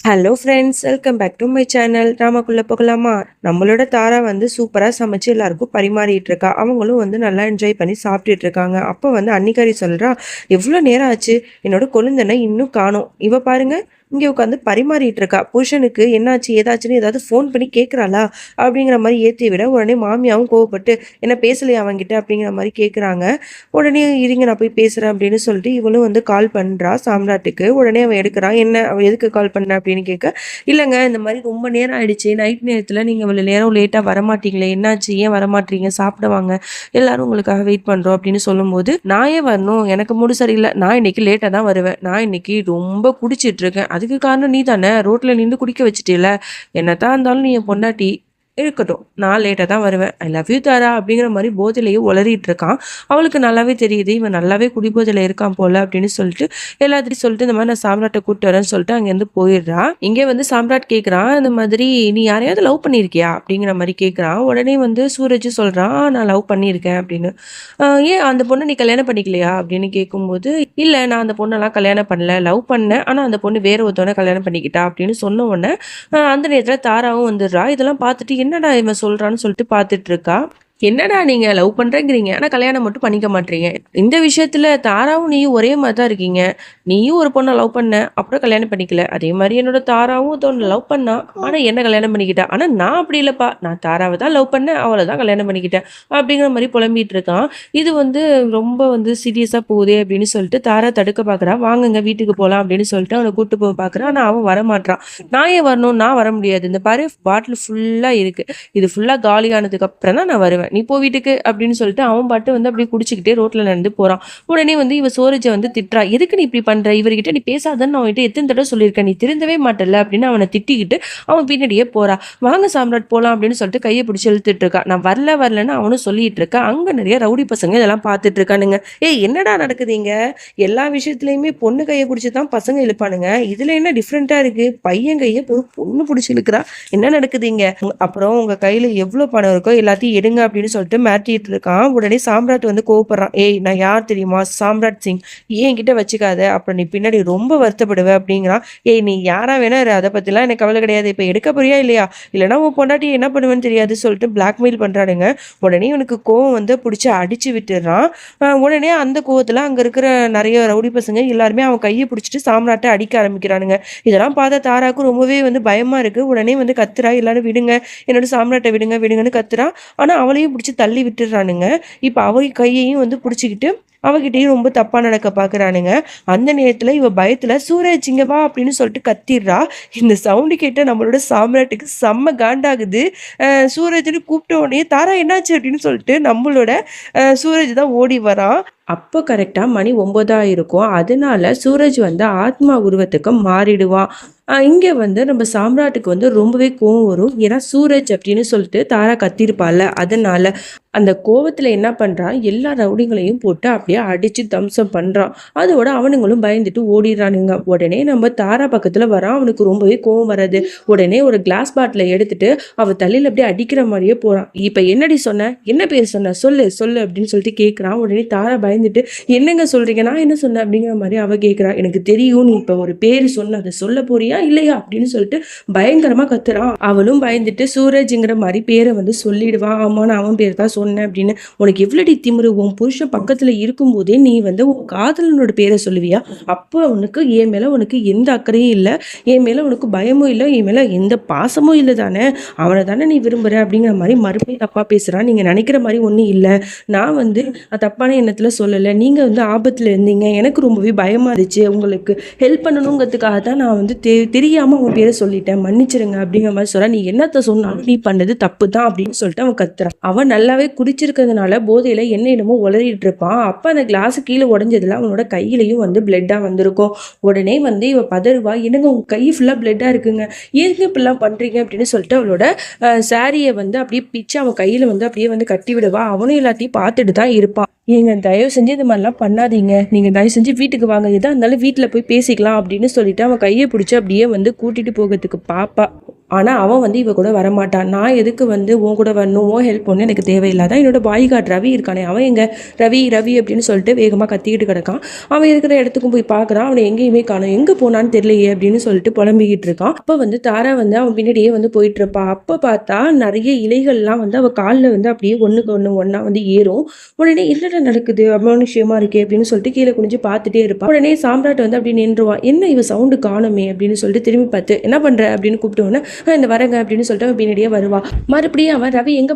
Hello friends, welcome back to my channel. நாமக்குள்ளே போகலாமா? நம்மளோட தாரா வந்து சூப்பராக சமைச்சு எல்லாருக்கும் பரிமாறிட்டு இருக்கா. அவங்களும் வந்து நல்லா என்ஜாய் பண்ணி சாப்பிட்டுட்டு இருக்காங்க. அப்போ வந்து அன்னிக்காரி சொல்கிறா, எவ்வளோ நேரம் ஆச்சு, என்னோட கொழுந்தனை இன்னும் காணோம். இவ பாருங்க இங்கே உட்காந்து பரிமாறிட்டு இருக்கா. புருஷனுக்கு என்னாச்சு ஏதாச்சுன்னு ஏதாவது ஃபோன் பண்ணி கேட்குறாளா அப்படிங்கிற மாதிரி ஏற்றி விட, உடனே மாமியாவும் கோவப்பட்டு என்ன பேசலையா அவங்கிட்ட அப்படிங்கிற மாதிரி கேட்குறாங்க. உடனே இருங்க நான் போய் பேசுகிறேன் அப்படின்னு சொல்லிட்டு இவளும் வந்து கால் பண்ணுறா சாம்ராட்டுக்கு. உடனே அவன் எடுக்கிறான். என்ன அவள் எதுக்கு கால் பண்ண அப்படின்னு கேட்க, இல்லைங்க இந்த மாதிரி ரொம்ப நேரம் ஆயிடுச்சு, நைட் நேரத்தில் நீங்கள் இவ்வளோ நேரம் லேட்டாக வரமாட்டீங்களே, என்னாச்சு ஏன் வரமாட்டீங்க, சாப்பிட வாங்க, எல்லாரும் உங்களுக்காக வெயிட் பண்ணுறோம் அப்படின்னு சொல்லும்போது, நான் ஏன் வரணும், எனக்கு மூடு சரியில்லை, நான் இன்னைக்கு லேட்டாக தான் வருவேன், நான் இன்னைக்கு ரொம்ப குடிச்சிட்டு இருக்கேன், அதுக்கு காரணம் நீ தானே, ரோட்டில் நின்று குடிக்க வச்சுட்டேல, என்னத்தான் இருந்தாலும் நீ என் பொண்டாட்டி, இருக்கட்டும் நான் லேட்டாக தான் வருவேன், ஐ லவ் யூ தாரா அப்படிங்கிற மாதிரி போதையிலேயே உளறிட்டு இருக்கான். அவளுக்கு நல்லாவே தெரியுது இவன் நல்லாவே குடிபோதையில் இருக்கான் போல அப்படின்னு சொல்லிட்டு எல்லாத்தையும் சொல்லிட்டு இந்த மாதிரி நான் சாம்ராட்டை கூப்பிட்டு வரேன்னு சொல்லிட்டு அங்கேருந்து போயிடுறா. இங்கே வந்து சாம்ராட் கேட்குறான், இந்த மாதிரி நீ யாரையாவது லவ் பண்ணியிருக்கியா அப்படிங்கிற மாதிரி கேட்குறான். உடனே வந்து சூரஜ் சொல்கிறான், நான் லவ் பண்ணியிருக்கேன் அப்படின்னு. ஏன் அந்த பொண்ணை நீ கல்யாணம் பண்ணிக்கலையா அப்படின்னு கேட்கும்போது, இல்லை நான் அந்த பொண்ணெல்லாம் கல்யாணம் பண்ணல, லவ் பண்ணேன், ஆனால் அந்த பொண்ணு வேற ஒருத்தவனை கல்யாணம் பண்ணிக்கிட்டா அப்படின்னு சொன்ன உடனே அந்த நேரத்தில் தாராவும் வந்துடுறா. இதெல்லாம் பார்த்துட்டு என்னடா இவன் சொல்றான்னு சொல்லிட்டு பார்த்துட்டு இருக்கா. என்னடா நீங்க லவ் பண்றேங்கிறீங்க ஆனா கல்யாணம் மட்டும் பண்ணிக்க மாட்டீங்க, இந்த விஷயத்துல தாராவும் நீயும் ஒரே மாதிரி தான் இருக்கீங்க, நீயும் ஒரு பொண்ணை லவ் பண்ண அப்புறம் கல்யாணம் பண்ணிக்கல, அதே மாதிரி என்னோட தாராவும் ஒருத்தவனை லவ் பண்ணா ஆனா என்ன கல்யாணம் பண்ணிக்கிட்டா, ஆனா நான் அப்படி இல்லப்பா, நான் தாராவை தான் லவ் பண்ணேன், அவளை தான் கல்யாணம் பண்ணிக்கிட்டேன் அப்படிங்கிற மாதிரி புலம்பிட்டு இருக்கான். இது வந்து ரொம்ப வந்து சீரியஸா போகுதே அப்படின்னு சொல்லிட்டு தாரா தடுக்க பாக்குறா. வாங்குங்க வீட்டுக்கு போகலாம் அப்படின்னு சொல்லிட்டு அவனை கூட்டு போக பாக்குறான். ஆனா அவன் வரமாட்டான். நான் ஏன் வரணும், நான் வர முடியாது, இந்த பாரு பாட்டில் ஃபுல்லா இருக்கு, இது ஃபுல்லா காலியானதுக்கு அப்புறம் தான் நான் வருவேன், நீ போ வீட்டுக்கு அப்படின்னு சொல்லிட்டு அவன் பாட்டு வந்து அப்படியே குடிச்சிக்கிட்டே ரோட்ல நடந்து போறான். உடனே வந்து இவ சோரஜை வந்து திட்டுறா, எதுக்கு நீ இப்படி பண்ற, இவர்கிட்ட நீ பேசாதன்னு நான் அவன்கிட்ட எத்தனை தடவை சொல்லியிருக்கேன், நீ திருந்தவே மாட்டல அப்படின்னு அவனை திட்டிக்கிட்டு அவன் பின்னாடியே போறா. வாங்க சாம்ராட் போலாம் அப்படின்னு சொல்லிட்டு கையை பிடிச்சி இழுத்துட்டு இருக்கா. நான் வரலன்னு அவனும் சொல்லிட்டு இருக்கா. அங்க நிறைய ரவுடி பசங்க இதெல்லாம் பார்த்துட்டு இருக்கானுங்க. ஏய் என்னடா நடக்குதுங்க, எல்லா விஷயத்துலயுமே பொண்ணு கையை பிடிச்சி தான் பசங்க இழுப்பானுங்க, இதுல என்ன டிஃப்ரெண்டா இருக்கு, பையன் கையை பொண்ணு பிடிச்சி இழுக்கிறா, என்ன நடக்குதுங்க, அப்புறம் உங்க கையில எவ்வளவு பணம் இருக்கோ எல்லாத்தையும் எடுங்க அப்படின்னு சொல்லிட்டு மிரட்டிட்டு இருக்கான். உடனே சாம்ராட் வந்து கோவப்படுறான். ஏய் நான் யார் தெரியுமா, சாம்ராட் சிங், ஏன் கிட்ட வச்சுக்காத, அப்புறம் நீ பின்னாடி ரொம்ப வருத்தப்படுவ அப்படிங்கிறான். ஏய் நீ யாரா வேணா அதை பத்திலாம் எனக்கு கவலை கிடையாது, இப்ப எடுக்க போறியா இல்லையா, இல்லைன்னா உன் பொண்டாட்டி என்ன பண்ணுவேன்னு தெரியாது சொல்லிட்டு பிளாக்மெயில் பண்றானுங்க. உடனே இவனுக்கு கோவம் வந்து பிடிச்சி அடிச்சு விட்டுறான். உடனே அந்த கோவத்துல அங்க இருக்கிற நிறைய ரவுடி பசங்க எல்லாருமே அவன் கையை பிடிச்சிட்டு சாம்ராட்டை அடிக்க ஆரம்பிக்கிறானுங்க. இதெல்லாம் பார்த்தா தாராக்கும் ரொம்பவே வந்து பயமா இருக்கு. உடனே வந்து கத்துறா, எல்லாரும் விடுங்க, என்னோட சாம்ராட்டை விடுங்க விடுங்கன்னு கத்துறா. ஆனா அவளையும் பிடிச்சி தள்ளி விட்டுறானுங்க. இப்ப அவ கையையும் வந்து பிடிச்சிக்கிட்டு அவகிட்டையும் ரொம்ப தப்பா நடக்க பாக்குறானுங்க. அந்த நேரத்துல இவ பயத்துல சூரஜ் இங்க வா அப்படின்னு சொல்லிட்டு கத்திடுறா. இந்த சவுண்டு கேட்ட நம்மளோட சாம்ராட்டுக்கு செம்ம காண்டாகுது. சூரஜ்னு கூப்பிட்ட உடனே தாரா என்னாச்சு அப்படின்னு சொல்லிட்டு நம்மளோட சூரஜ் தான் ஓடி வரான். அப்போ கரெக்டா மணி 9 இருக்கும். அதனால சூரஜ் வந்து ஆத்மா உருவத்துக்கு மாறிடுவான். இங்க வந்து நம்ம சாம்ராட்டுக்கு வந்து ரொம்பவே கோவம் வரும். ஏன்னா சூரஜ் அப்படின்னு சொல்லிட்டு தாரா கத்திருப்பால, அதனால அந்த கோவத்துல என்ன பண்றான், எல்லா ரவுடிங்களையும் போட்டு அப்படியே அடிச்சு தம்சம் பண்றான். அதோட அவனுங்களும் பயந்துட்டு ஓடிடுறானுங்க. உடனே நம்ம தாரா பக்கத்துல வரான். அவனுக்கு ரொம்பவே கோவம் வராது. உடனே ஒரு கிளாஸ் பாட்டில எடுத்துட்டு அவ தலையில அப்படியே அடிக்கிற மாதிரியே போறான். இப்ப என்னடி சொன்ன, என்ன பேர் சொன்ன, சொல்லு சொல்லு அப்படின்னு சொல்லிட்டு கேட்கிறான். உடனே தாரா பயந்துட்டு, என்னங்க சொல்றீங்க, நான் என்ன சொன்னேன் அப்படிங்கிற மாதிரி அவ கேட்கிறா. எனக்கு தெரியும் நீ இப்ப ஒரு பேரு சொன்ன, அதை சொல்ல போறியா இல்லையா அப்படின்னு சொல்லிட்டு பயங்கரமா கத்துறான். அவளும் பயந்துட்டு சூரஜ்ங்கிற மாதிரி பேரை வந்து சொல்லிடுவான். ஆமா நான் அவன் பேர் தான் சொன்னேன் அப்படின்னு. உனக்கு எவ்வளவு திமிரு, உன் புருஷன் பக்கத்துல இருக்கும் போதே நீ வந்து உன் காதலனோட பேரை சொல்லுவியா, அப்போ உனக்கு என் மேல உனக்கு எந்த அக்கறையும் இல்லை, என் மேல உனக்கு பயமும் இல்லை, என் மேல எந்த பாசமும் இல்லை தானே, அவனை தானே நீ விரும்புற அப்படிங்கிற மாதிரி மறுபடியும் தப்பா பேசுறான். நீங்க நினைக்கிற மாதிரி ஒன்றும் இல்லை, நான் வந்து தப்பான எண்ணத்துல சொல்லலை, நீங்க வந்து ஆபத்துல இருந்தீங்க, எனக்கு ரொம்பவே பயமா இருந்துச்சு, உங்களுக்கு ஹெல்ப் பண்ணணுங்கிறதுக்காக தான் நான் வந்து தெரியாம அவன் பேரை சொல்லிட்டேன், மன்னிச்சிருங்க அப்படிங்கிற மாதிரி சொல்றான். நீ என்னத்த சொன்னாலும் நீ பண்ணது தப்பு தான் அப்படின்னு சொல்லிட்டு அவன் கத்துறான். அவன் நல்லாவே குடிச்சிருக்கிறதுனால போதையில என்ன என்னமோ உளறிட்டு இருப்பான். அப்ப அந்த கிளாஸ் கீழே உடஞ்சதுல அவனோட கையிலையும் வந்து பிளட்டா வந்திருக்கும். உடனே வந்து இவ பதறுவா, என்னங்க உங்க கை ஃபுல்லா பிளட்டா இருக்குங்க, ஏங்க இப்படிலாம் பண்றீங்க அப்படின்னு சொல்லிட்டு அவளோட சாரியை வந்து அப்படியே பிச்சு அவன் கையில வந்து அப்படியே வந்து கட்டி விடுவா. அவனும் எல்லாத்தையும் பார்த்துட்டு தான் இருப்பான். ஏங்க தயவு செஞ்சு இது மாதிரிலாம் பண்ணாதீங்க, நீங்க தயவு செஞ்சு வீட்டுக்கு வாங்க, எதா இருந்தாலும் வீட்டுல போய் பேசிக்கலாம் அப்படின்னு சொல்லிட்டு அவன் கையை பிடிச்சி அப்படியே வந்து கூட்டிட்டு போகிறதுக்கு பாப்பா. ஆனா அவன் வந்து இவ கூட வரமாட்டான். நான் எதுக்கு வந்து உன் கூட வரணும், உன் ஹெல்ப் பண்ணணும் எனக்கு தேவையில்லாதான். என்னோட பாய் கார்டு ரவி இருக்கானே அவன் எங்க, ரவி ரவி அப்படின்னு சொல்லிட்டு வேகமா கத்திக்கிட்டு கிடக்கான். அவன் இருக்கிற இடத்துக்கும் போய் பார்க்குறான். அவனை எங்கேயுமே காணோம். எங்க போனான்னு தெரியலையே அப்படின்னு சொல்லிட்டு புலம்பிக்கிட்டு இருக்கான். அப்ப வந்து தாரா வந்து அவன் பின்னாடியே வந்து போயிட்டு இருப்பா. அப்ப பார்த்தா நிறைய இலைகள்லாம் வந்து அவ காலில் வந்து அப்படியே ஒண்ணுக்கு ஒண்ணு ஒண்ணா வந்து ஏறும். உடனே என்னடா நடக்குது அமானுஷ்யமா இருக்கே அப்படின்னு சொல்லிட்டு கீழே குனிஞ்சு பார்த்துட்டே இருப்பான். உடனே சாம்ராட் வந்து அப்படி நின்றுவான். என்ன இவ சவுண்டு காணுமே அப்படின்னு சொல்லிட்டு திரும்பி பார்த்து என்ன பண்ற அப்படின்னு கூப்பிட்டோன்னே இந்த வரங்க அப்படின்னு சொல்லிட்டு அவன் பின்னாடியே வருவா. மறுபடியும் அவன் ரவி எங்க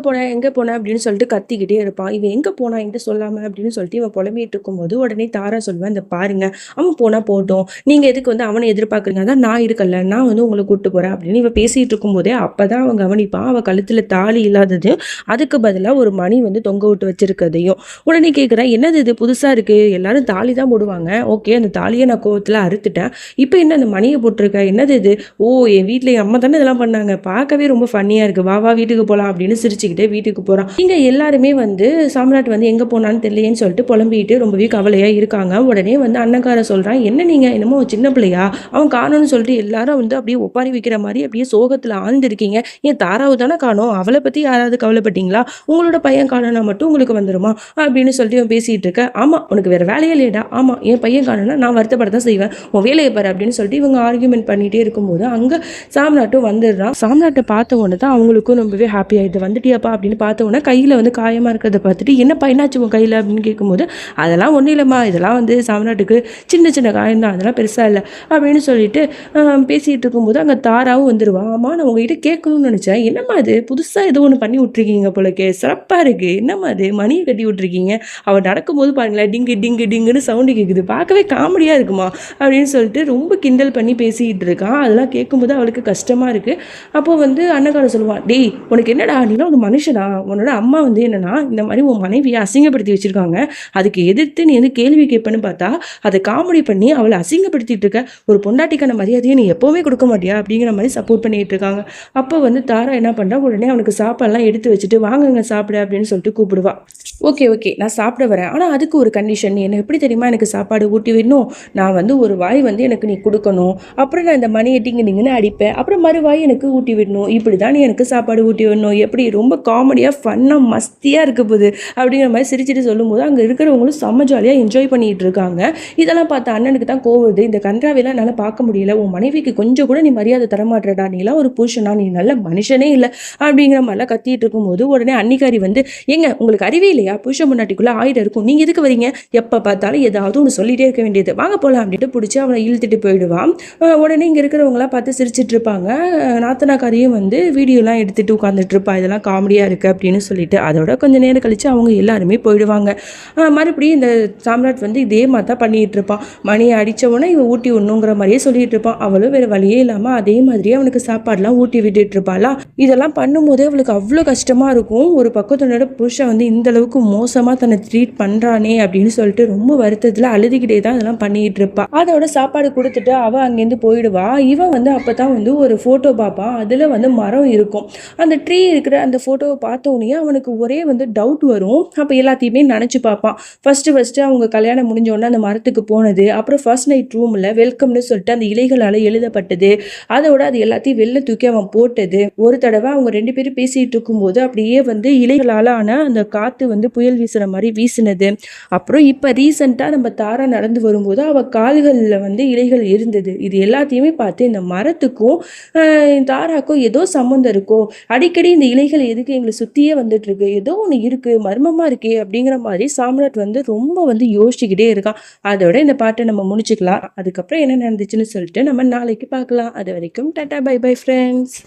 போன அப்படின்னு சொல்லிட்டு கத்திக்கிட்டே இருப்பான். இவன் எங்க போனா என்கிட்ட சொல்லாம அப்படின்னு சொல்லிட்டு இவன் புலம்பிட்டு இருக்கும்போது உடனே தாரா சொல்லுவேன், இந்த பாருங்க அவன் போனா போட்டோம், நீங்க எதுக்கு வந்து அவனை எதிர்பார்க்குறீங்க, அதான் நான் இருக்கல, நான் வந்து உங்களை கூப்பிட்டு போறேன் அப்படின்னு இவன் பேசிட்டு இருக்கும் போதே அப்பதான் அவன் கவனிப்பான் அவ கழுத்துல தாலி இல்லாததையும் அதுக்கு பதிலாக ஒரு மணி வந்து தொங்க விட்டு வச்சிருக்கதையும். உடனே கேட்குறேன், என்னது இது புதுசா இருக்கு, எல்லாரும் தாலி தான் போடுவாங்க, ஓகே அந்த தாலியை நான் கோவத்துல அறுத்துட்டேன், இப்போ என்ன அந்த மணியை போட்டிருக்க, என்னது இது, ஓ என் வீட்டில் என் அம்மா தானே இதெல்லாம் பண்ணாங்க, பார்க்கவே ரொம்ப ஃபன்னியாக இருக்குது, வா வா வீட்டுக்கு போகலாம் அப்படின்னு சிரிச்சுக்கிட்டே வீட்டுக்கு போகிறான். இங்கே எல்லாருமே வந்து சாம்ராட் வந்து எங்கே போனான்னு தெரியலேன்னு சொல்லிட்டு புலம்பிக்கிட்டு ரொம்பவே கவலையாக இருக்காங்க. உடனே வந்து அண்ணக்கார சொல்கிறான், என்ன நீங்கள் என்னமோ சின்ன பிள்ளையா அவன் காணோன்னு சொல்லிட்டு எல்லாரும் வந்து அப்படியே ஒப்பாரி வைக்கிற மாதிரி அப்படியே சோகத்தில் ஆழ்ந்திருக்கீங்க, ஏன் தாராவு தானே காணோம், அவளை பற்றி யாராவது கவலைப்பட்டீங்களா, உங்களோட பையன் காணோன்னா மட்டும் உங்களுக்கு வந்துருமா அப்படின்னு சொல்லிட்டு அவன் பேசிகிட்டு இருக்க. ஆமாம் உனக்கு வேறு வேலையே இல்லையடா, ஆமாம் என் பையன் காணோன்னா நான் வருத்தப்பட தான் செய்வேன், உன் வேலையை பாரு அப்படின்னு சொல்லிட்டு இவங்க ஆர்கியூமெண்ட் பண்ணிகிட்டே இருக்கும்போது அங்கே சாம்ராட்டும் வந்துடுறான். சாம்ராட்டை பார்த்த உடனே தான் அவங்களுக்கும் ரொம்பவே ஹாப்பி ஆகிடுது. வந்துட்டியாப்பா அப்படின்னு பார்த்த உடனே கையில் வந்து காயமாக இருக்கிறத பார்த்துட்டு என்னப்பா என்னாச்சு உன் கையில் அப்படின்னு கேட்கும்போது அதெல்லாம் ஒன்றும் இல்லைம்மா, இதெல்லாம் வந்து சாம்ராட்டுக்கு சின்ன சின்ன காயம் தான், அதெல்லாம் பெருசாக இல்லை அப்படின்னு சொல்லிட்டு பேசிகிட்டு இருக்கும்போது அங்கே தாராவும் வந்துடுவான். ஆமாம் நான் உங்ககிட்ட கேட்கணும்னு நினச்சேன், என்னம்மா அது புதுசாக ஏதோ ஒன்று பண்ணி விட்ருக்கீங்க போலக்கே, சிறப்பாக இருக்குது, என்னம்மா அது மணியை கட்டி விட்ருக்கீங்க, அவன் நடக்கும்போது பாருங்களேன் டிங்கு டிங்கு டிங்குன்னு சவுண்டு கேட்குது, பார்க்கவே காமெடியாக இருக்குமா அப்படின்னு சொல்லிட்டு ரொம்ப கிண்டல் பண்ணி பேசிக்கிட்டு இருக்கான். அதெல்லாம் கேட்கும்போது அவளுக்கு கஷ்டமாக இருக்குது. அப்போ வந்து அண்ணக்காரன் சொல்லுவான், டேய் உனக்கு என்னடா நீலாம் ஒரு மனுஷனா, உன்னோட அம்மா வந்து என்னன்னா இந்த மாதிரி உன் மனைவியை அசிங்கப்படுத்தி வச்சுருக்காங்க, அதுக்கு எதிர்த்து நீ வந்து கேள்வி கேட்பேன்னு பார்த்தா அதை காமெடி பண்ணி அவளை அசிங்கப்படுத்திட்டு இருக்க, ஒரு பொண்டாட்டிக்கான மரியாதையை நீ எப்போவுமே கொடுக்க மாட்டியா அப்படிங்கிற மாதிரி சப்போர்ட் பண்ணிகிட்டு இருக்காங்க. அப்போ வந்து தாரா என்ன பண்ணுறா, உடனே அவனுக்கு சாப்பாடெல்லாம் எடுத்து வச்சுட்டு வாங்கங்க சாப்பிட அப்படின்னு சொல்லிட்டு கூப்பிடுவா. ஓகே ஓகே நான் சாப்பிட வரேன், ஆனால் அதுக்கு ஒரு கண்டிஷன், நீ என்ன எப்படி தெரியுமா எனக்கு சாப்பாடு ஊட்டி விடணும், நான் வந்து ஒரு வாய் வந்து எனக்கு நீ கொடுக்கணும், அப்புறம் நான் இந்த மணி எட்டிங்க நீங்கன்னு அடிப்பேன், அப்புறம் மறுவாய் எனக்கு ஊட்டி விடணும், இப்படி தான் நீ எனக்கு சாப்பாடு ஊட்டி விடணும், எப்படி ரொம்ப காமெடியாக ஃபன்னாக மஸ்தியாக இருக்க போகுது அப்படிங்கிற மாதிரி சிரிச்சுட்டு சொல்லும்போது அங்கே இருக்கிறவங்களும் செம்ம ஜாலியாக என்ஜாய் பண்ணிகிட்டு இருக்காங்க. இதெல்லாம் பார்த்த அண்ணனுக்கு தான் கோவுது, இந்த கன்றாவையெல்லாம் என்னால் பார்க்க முடியல, உன் மனைவிக்கு கொஞ்சம் கூட நீ மரியாதை தரமாட்டேடா, நீலாம் ஒரு புருஷனா, நீ நல்ல மனுஷனே இல்லை அப்படிங்கிற மாதிரிலாம் கத்திட்டு இருக்கும்போது உடனே அன்னிக்காரி வந்து, ஏங்க உங்களுக்கு அறிவே இல்லையா, புருஷன் முன்னாடிக்குள்ளே ஆயிரம் இருக்கும், நீங்கள் எதுக்கு வரீங்க, எப்போ பார்த்தாலும் ஏதாவது ஒன்று சொல்லிகிட்டே இருக்க வேண்டியது, வாங்க போகலாம் அப்படின்ட்டு பிடிச்சி அவனை இழுத்துட்டு போயிடுவான். உடனே இங்கே இருக்கிறவங்களாம் பார்த்து சிரிச்சிட்டு இருப்பாங்க. நாத்தனாக்காரியும் வந்து வீடியோலாம் எடுத்துகிட்டு உட்காந்துட்டு இருப்பா, இதெல்லாம் காமெடியாக இருக்குது அப்படின்னு சொல்லிட்டு. அதோட கொஞ்சம் நேரம் கழித்து அவங்க எல்லாருமே போயிடுவாங்க. மறுபடியும் இந்த சாம்ராட் வந்து இதே மாதிரி தான் பண்ணிகிட்டு இருப்பான். மணியை அடித்தவொடனே இவன் ஊட்டி விடணுங்கிற மாதிரியே சொல்லிட்டு இருப்பான். அவளும் வேறு வழியே இல்லாமல் அதே மாதிரியே அவனுக்கு சாப்பாடெலாம் ஊட்டி விட்டுட்டு இருப்பாளா. இதெல்லாம் பண்ணும்போதே அவளுக்கு அவ்வளோ கஷ்டமாக இருக்கும். ஒரு பக்கத்தோட புருஷன் வந்து இந்த அளவுக்கு மோசமாக தன்னை ட்ரீட் பண்ணுறானே அப்படின்னு சொல்லிட்டு ரொம்ப வருத்தத்தில் அழுதுகிட்டே தான் இதெல்லாம் பண்ணிகிட்டு இருப்பாள். அதோட சாப்பாடு கொடுத்துட்டு அவள் அங்கேருந்து போயிடுவா. இவன் வந்து அப்போ தான் வந்து ஒரு ஃபோட்டோ பார்ப்பான். அதில் வந்து மரம் இருக்கும். அந்த ட்ரீ இருக்கிற அந்த ஃபோட்டோவை பார்த்தோன்னே அவனுக்கு ஒரே வந்து டவுட் வரும். அப்போ எல்லாத்தையுமே நினச்சி பார்ப்பான். ஃபஸ்ட்டு அவங்க கல்யாணம் முடிஞ்சோடனே அந்த மரத்துக்கு போனது, அப்புறம் ஃபர்ஸ்ட் நைட் ரூமில் வெல்கம்னு சொல்லிட்டு அந்த இலைகளால் எழுதப்பட்டது, அதோட அது எல்லாத்தையும் வெளில தூக்கி அவன் போட்டது. ஒரு தடவை அவங்க 2 பேரும் பேசிகிட்டு இருக்கும்போது அப்படியே வந்து இலைகளால் ஆன அந்த காற்று வந்து புயல் வீசுகிற மாதிரி வீசினது. அப்புறம் இப்போ ரீசெண்டாக நம்ம தாரா நடந்து வரும்போது அவள் கால்களில் வந்து இலைகள் இருந்தது. இது எல்லாத்தையுமே பார்த்து இந்த மரத்துக்கும் தாராக்கும் ஏதோ சம்மந்தம் இருக்கோ, அடிக்கடி இந்த இலைகள் எதுக்கு எங்களை சுற்றியே வந்துட்டு இருக்கு, ஏதோ ஒன்று இருக்குது மர்மமாக இருக்கே அப்படிங்கிற மாதிரி சாம்ராட் வந்து ரொம்ப வந்து யோசிச்சுக்கிட்டே இருக்கான். அதோட இந்த பாட்டை நம்ம முடிச்சுக்கலாம். அதுக்கப்புறம் என்ன நடந்துச்சுன்னு சொல்லிட்டு நம்ம நாளைக்கு பார்க்கலாம். அது வரைக்கும் டாடா பை பை ஃப்ரெண்ட்ஸ்.